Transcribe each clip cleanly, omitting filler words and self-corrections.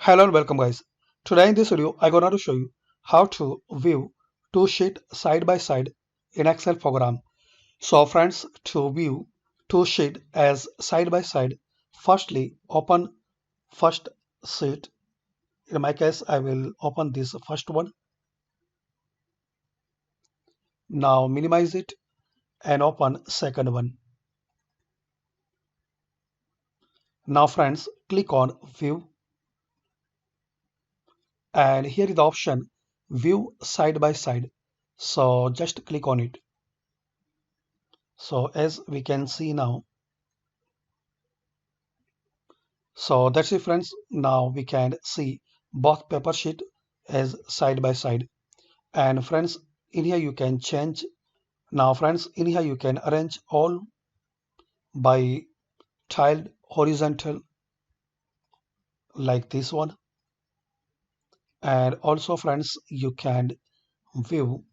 Hello and welcome guys. Today in this video I'm gonna to show you how to view two sheets side by side in Excel program. So friends, to view two sheets as side by side, firstly open first sheet. In my case I will open this first one. Now minimize it and open second one. Now friends, click on view and here is the option view side by side. So just click on it. So as we can see now, so that's it friends. Now we can see both paper sheet as side by side. And friends, in here you can change. Now friends, in here you can arrange all by tiled horizontal like this one. And also friends, you can view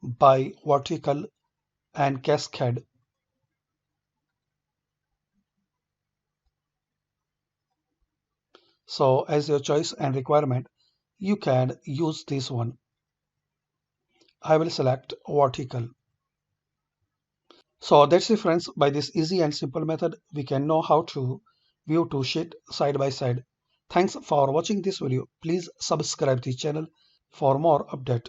by vertical and cascade. So as your choice and requirement, you can use this one. I will select vertical. So that's it friends. By this easy and simple method, we can know how to view two sheet side by side. Thanks for watching this video. Please subscribe the channel for more update.